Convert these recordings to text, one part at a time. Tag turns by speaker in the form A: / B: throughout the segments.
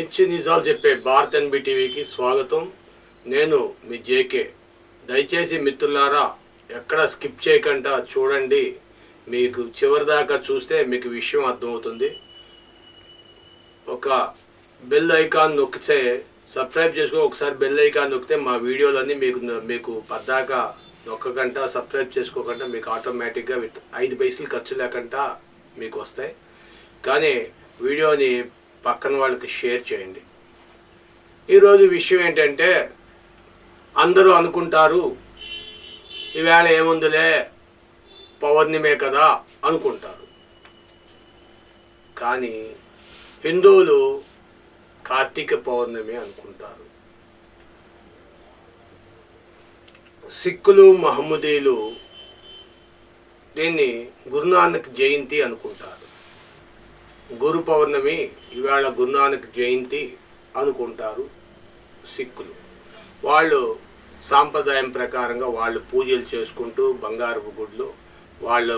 A: మిర్చి నిజాలు చెప్పే భారత్ ఎన్బి టీవీకి స్వాగతం. నేను మీ జేకే. దయచేసి మిత్రులారా ఎక్కడ స్కిప్ చేయకుండా చూడండి. మీకు చివరిదాకా చూస్తే మీకు విషయం అర్థమవుతుంది. ఒక బెల్ ఐకాన్ నొక్కితే సబ్స్క్రైబ్ చేసుకో. ఒకసారి బెల్ ఐకాన్ నొక్కితే మా వీడియోలన్నీ మీకు పద్దాకా నొక్కకుండా సబ్స్క్రైబ్ చేసుకోకుండా మీకు ఆటోమేటిక్గా 5 పైసలు ఖర్చు లేకుండా మీకు వస్తాయి. కానీ వీడియోని పక్కన వాళ్ళకి షేర్ చేయండి. ఈరోజు విషయం ఏంటంటే, అందరూ అనుకుంటారు ఈవేళ ఏముందిలే పౌర్ణిమే కదా అనుకుంటారు. కానీ హిందువులు కార్తీక పౌర్ణమి అనుకుంటారు. సిక్కులు మహమ్మదీలు దీన్ని గురునానక్ జయంతి అనుకుంటారు. గురు పౌర్ణమి ఇవాళ గురునానక్ జయంతి అనుకుంటారు సిక్కులు. వాళ్ళు సాంప్రదాయం ప్రకారంగా వాళ్ళు పూజలు చేసుకుంటూ బంగారపు గుడ్లు వాళ్ళ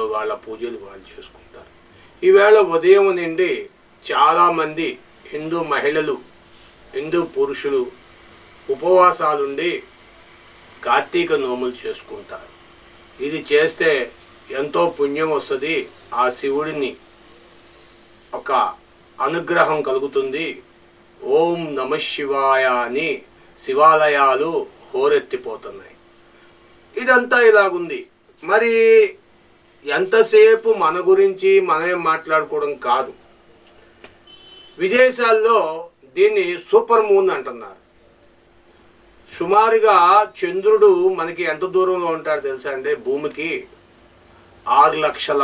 A: పూజలు వాళ్ళు చేసుకుంటారు. ఈవేళ ఉదయం నుండి చాలామంది హిందూ మహిళలు, హిందూ పురుషులు ఉపవాసాలుండి కార్తీక నోములు చేసుకుంటారు. ఇది చేస్తే ఎంతో పుణ్యం వస్తుంది. ఆ శివుడిని ఒక అనుగ్రహం కలుగుతుంది. ఓం నమ శివాయ అని శివాలయాలు హోరెత్తిపోతున్నాయి. ఇదంతా ఇలాగుంది. మరి ఎంతసేపు మన గురించి మనమే మాట్లాడుకోవడం కాదు. విదేశాల్లో దీన్ని సూపర్ మూన్ అంటున్నారు. సుమారుగా చంద్రుడు మనకి ఎంత దూరంలో ఉంటాడు తెలుసా అండి? భూమికి 6 లక్షల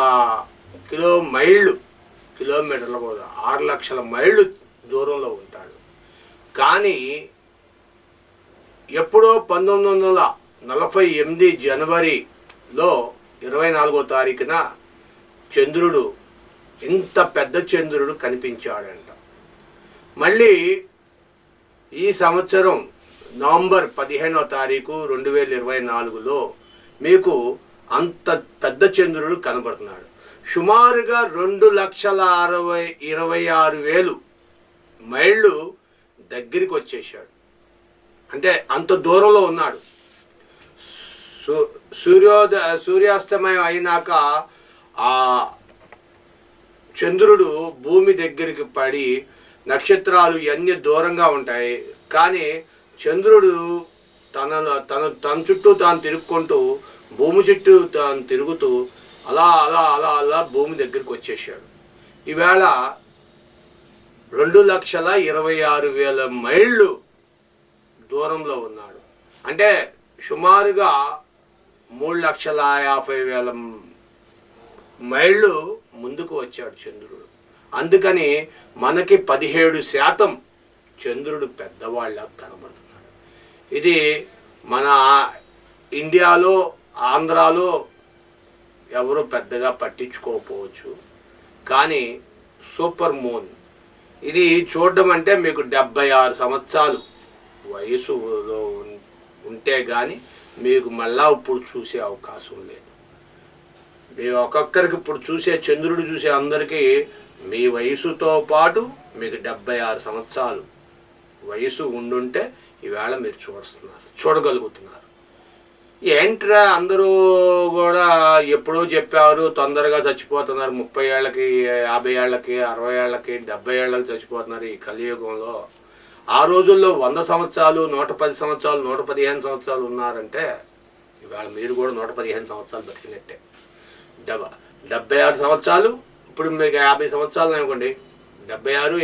A: కిలోమీటర్ల కూడా 6 లక్షల మైళ్ళు దూరంలో ఉంటాడు. కానీ ఎప్పుడో 1948 జనవరిలో 24వ తారీఖున చంద్రుడు, ఇంత పెద్ద చంద్రుడు కనిపించాడంట. మళ్ళీ ఈ సంవత్సరం నవంబర్ 15వ తారీఖు 2024లో మీకు అంత పెద్ద చంద్రుడు కనబడుతున్నాడు. సుమారుగా 2,26,000 మైళ్ళు దగ్గరికి వచ్చేసాడు. అంటే అంత దూరంలో ఉన్నాడు. సూర్యాస్తమయం అయినాక ఆ చంద్రుడు భూమి దగ్గరికి పడి నక్షత్రాలు ఇవన్నీ దూరంగా ఉంటాయి. కానీ చంద్రుడు తన చుట్టూ తాను తిరుక్కుంటూ భూమి చుట్టూ తాను తిరుగుతూ అలా భూమి దగ్గరికి వచ్చేసాడు. ఈవేళ 2,26,000 మైళ్ళు దూరంలో ఉన్నాడు. అంటే సుమారుగా 3,50,000 మైళ్ళు ముందుకు వచ్చాడు చంద్రుడు. అందుకని మనకి 17% చంద్రుడు పెద్దవాళ్ళ కనబడుతున్నాడు. ఇది మన ఇండియాలో, ఆంధ్రాలో ఎవరు పెద్దగా పట్టించుకోకపోవచ్చు. కానీ సూపర్ మూన్ ఇది చూడడం అంటే మీకు 76 సంవత్సరాలు వయసులో ఉంటే కానీ మీకు మళ్ళా ఇప్పుడు చూసే అవకాశం లేదు. మీరు ఒక్కొక్కరికి ఇప్పుడు చూసే చంద్రుడు చూసే అందరికీ మీ వయసుతో పాటు మీకు 76 సంవత్సరాలు వయసు ఉండుంటే ఈవేళ మీరు చూడగలుగుతున్నారు. ఏంట్రా అందరూ కూడా ఎప్పుడో చెప్పారు తొందరగా చచ్చిపోతున్నారు, 30 ఏళ్ళకి 50 ఏళ్ళకి 60 ఏళ్ళకి 70 ఏళ్ళకి చచ్చిపోతున్నారు ఈ కలియుగంలో. ఆ రోజుల్లో 100 సంవత్సరాలు 110 సంవత్సరాలు 115 సంవత్సరాలు ఉన్నారంటే ఇవాళ మీరు కూడా 115 సంవత్సరాలు బతికినట్టే. 76 సంవత్సరాలు, ఇప్పుడు మీకు 50 సంవత్సరాలు అనుకోండి, 76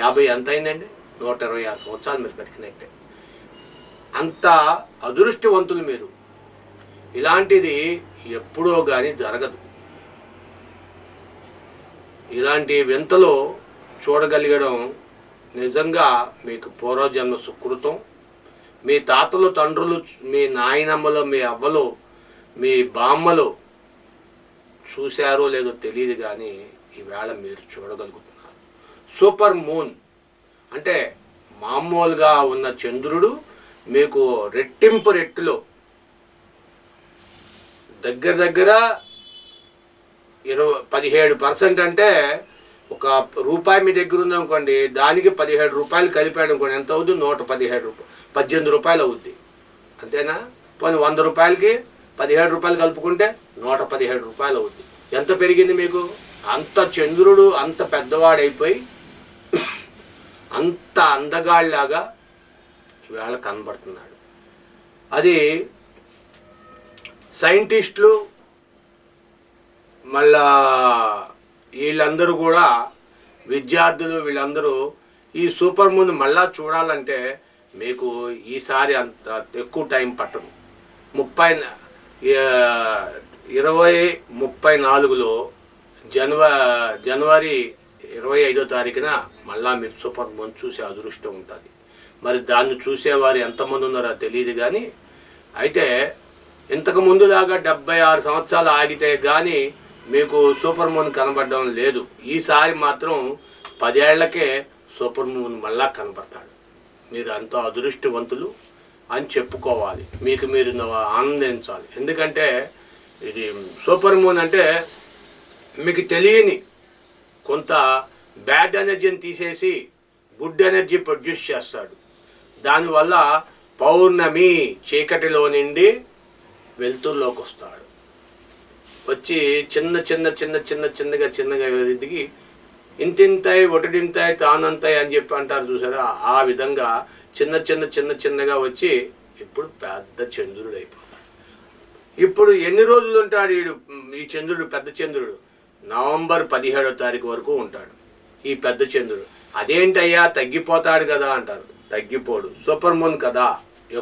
A: 50 ఎంత అయిందండి? 126 సంవత్సరాలు మీరు బతికినట్టే. అంత అదృష్టవంతులు మీరు. ఇలాంటిది ఎప్పుడో కానీ జరగదు. ఇలాంటి వింతలో చూడగలిగడం నిజంగా మీకు పూర్వజన్మ సుకృతం. మీ తాతలు, తండ్రులు, మీ నాయనమ్మలు, మీ అవ్వలు, మీ బామ్మలు చూశారో లేదో తెలియదు కానీ ఈవేళ మీరు చూడగలుగుతున్నారు. సూపర్ మూన్ అంటే మామూలుగా ఉన్న చంద్రుడు మీకు రెట్టిలో దగ్గర 17% అంటే ఒక రూపాయి మీ దగ్గర ఉందనుకోండి, దానికి 17 రూపాయలు కలిపాడు అనుకోండి, ఎంత అవుతుంది? 117 రూపాయలు, 18 రూపాయలు అవుద్ది. అంతేనా? పోనీ 100 రూపాయలకి 17 రూపాయలు కలుపుకుంటే 117 రూపాయలు అవుద్ది. ఎంత పెరిగింది మీకు? అంత చంద్రుడు అంత పెద్దవాడైపోయి అంత అందగాళ్ళలాగా ఈవేళ కనబడుతున్నాడు. అది సైంటిస్టులు మళ్ళా వీళ్ళందరూ కూడా, విద్యార్థులు వీళ్ళందరూ ఈ సూపర్ మూన్ మళ్ళా చూడాలంటే మీకు ఈసారి అంత ఎక్కువ టైం పట్టదు. 2034లో జనవరి 25వ తారీఖున మళ్ళా మీరు సూపర్ మూన్ చూసే అదృష్టం ఉంటుంది. మరి దాన్ని చూసేవారు ఎంతమంది ఉన్నారో తెలియదు. కానీ అయితే ఇంతకు ముందులాగా 76 సంవత్సరాలు ఆగితే కానీ మీకు సూపర్ మూన్ కనబడడం లేదు. ఈసారి మాత్రం 10 ఏళ్లకే సూపర్ మూన్ మళ్ళా కనబడతాడు. మీరు అంత అదృష్టవంతులు అని చెప్పుకోవాలి, మీకు మీరు ఆనందించాలి. ఎందుకంటే ఇది సూపర్ మూన్ అంటే మీకు తెలియని కొంత బ్యాడ్ ఎనర్జీని తీసేసి గుడ్ ఎనర్జీ ప్రొడ్యూస్ చేస్తాడు. దానివల్ల పౌర్ణమి చీకటిలో నుండి వెలుతురులోకి వస్తాడు. వచ్చి చిన్నగా ఎదిగి ఇంతింతాయి ఒటడింతాయి తానంతాయి అని చెప్పి అంటారు చూసారా, ఆ విధంగా చిన్నగా వచ్చి ఇప్పుడు పెద్ద చంద్రుడు అయిపోతాడు. ఇప్పుడు ఎన్ని రోజులు ఉంటాడు ఈ చంద్రుడు? పెద్ద చంద్రుడు నవంబర్ 17వ తారీఖు వరకు ఉంటాడు ఈ పెద్ద చంద్రుడు. అదేంటయ్యా తగ్గిపోతాడు కదా అంటారు. తగ్గిపోడు, సూపర్ మూన్ కదా,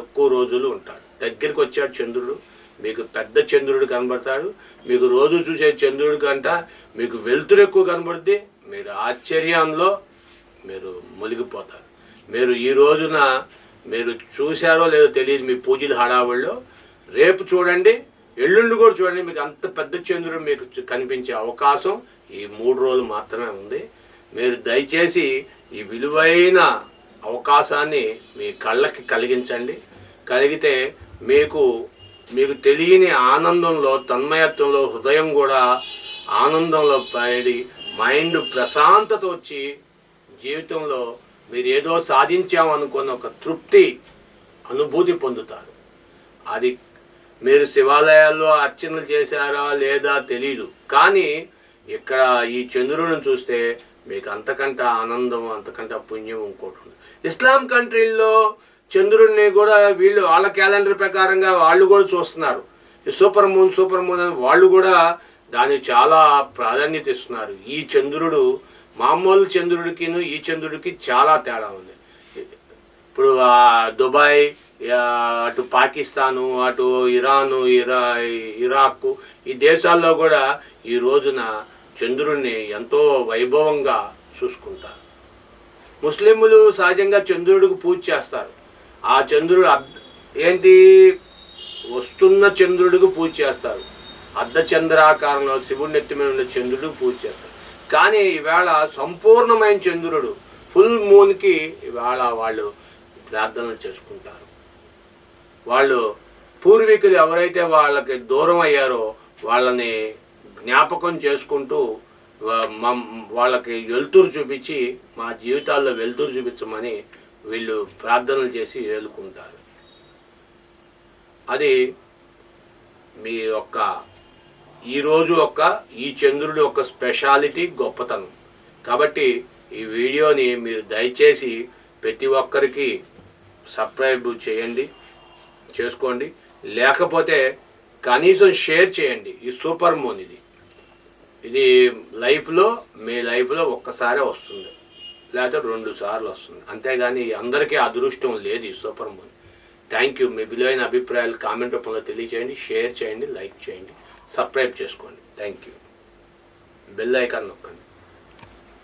A: ఎక్కువ రోజులు ఉంటాడు. దగ్గరికి వచ్చాడు చంద్రుడు, మీకు పెద్ద చంద్రుడు కనబడతాడు. మీకు రోజు చూసే చంద్రుడి కంట మీకు వెలుతురు ఎక్కువ కనబడుద్ది. మీరు ఆశ్చర్యంలో మీరు మునిగిపోతారు. మీరు ఈ రోజున మీరు చూశారో లేదో తెలియదు మీ పూజలు హడావుల్లో. రేపు చూడండి, ఎల్లుండి కూడా చూడండి, మీకు అంత పెద్ద చంద్రుడు మీకు కనిపించే అవకాశం ఈ 3 రోజులు మాత్రమే ఉంది. మీరు దయచేసి ఈ విలువైన అవకాశాన్ని మీ కళ్ళకి కలిగించండి. కలిగితే మీకు తెలియని ఆనందంలో, తన్మయత్వంలో, హృదయం కూడా ఆనందంలో పడి మైండ్ ప్రశాంతత వచ్చి జీవితంలో మీరు ఏదో సాధించామనుకున్న ఒక తృప్తి అనుభూతి పొందుతారు. అది మీరు శివాలయాల్లో అర్చనలు చేశారా లేదా తెలీదు, కానీ ఇక్కడ ఈ చంద్రుడిని చూస్తే మీకు అంతకంటే ఆనందం, అంతకంటే పుణ్యం ఇంకోటి ఉంది. ఇస్లాం కంట్రీల్లో చంద్రుడిని కూడా వీళ్ళు వాళ్ళ క్యాలెండర్ ప్రకారంగా వాళ్ళు కూడా చూస్తున్నారు. ఈ సూపర్ మూన్ అని వాళ్ళు కూడా దానికి చాలా ప్రాధాన్యత ఇస్తున్నారు. ఈ చంద్రుడు మామూలు చంద్రుడికి ఈ చంద్రుడికి చాలా తేడా ఉంది. ఇప్పుడు దుబాయ్, అటు పాకిస్తాను, అటు ఇరాను, ఇరాక్ ఈ దేశాల్లో కూడా ఈ రోజున చంద్రుడిని ఎంతో వైభవంగా చూసుకుంటారు. ముస్లింలు సహజంగా చంద్రుడికి పూజ చేస్తారు. ఆ చంద్రుడు ఏంటి వస్తున్న చంద్రుడికి పూజ చేస్తారు. అర్ధచంద్రాకారంలో శివుడి నెత్తి మీద ఉన్న చంద్రుడికి పూజ చేస్తారు. కానీ ఈవేళ సంపూర్ణమైన చంద్రుడు ఫుల్ మూన్కి ఈవేళ వాళ్ళు ప్రార్థనలు చేసుకుంటారు. వాళ్ళు పూర్వీకులు ఎవరైతే వాళ్ళకి దూరం అయ్యారో వాళ్ళని జ్ఞాపకం చేసుకుంటూ వాళ్ళకి వెలుతురు చూపించి మా జీవితాల్లో వెలుతురు చూపించమని వీళ్ళు ప్రార్థనలు చేసి ఏలుకుంటారు. అది మీ యొక్క ఈరోజు ఈ చంద్రుడి యొక్క స్పెషాలిటీ, గొప్పతనం. కాబట్టి ఈ వీడియోని మీరు దయచేసి ప్రతి ఒక్కరికి సబ్స్క్రైబ్ చేసుకోండి, లేకపోతే కనీసం షేర్ చేయండి. ఈ సూపర్ మూన్ ఇది మీ లైఫ్లో ఒక్కసారే వస్తుంది, లేకపోతే 2 సార్లు వస్తుంది. అంతేగాని అందరికీ అదృష్టం లేదు ఈ సూపర్ మూన్. Thank you. మీ విలువైన అభిప్రాయాలు కామెంట్ రూపంలో తెలియచేయండి, షేర్ చేయండి, లైక్ చేయండి, సబ్స్క్రైబ్ చేసుకోండి. Thank you. బెల్ ఐకాన్ నొక్కండి.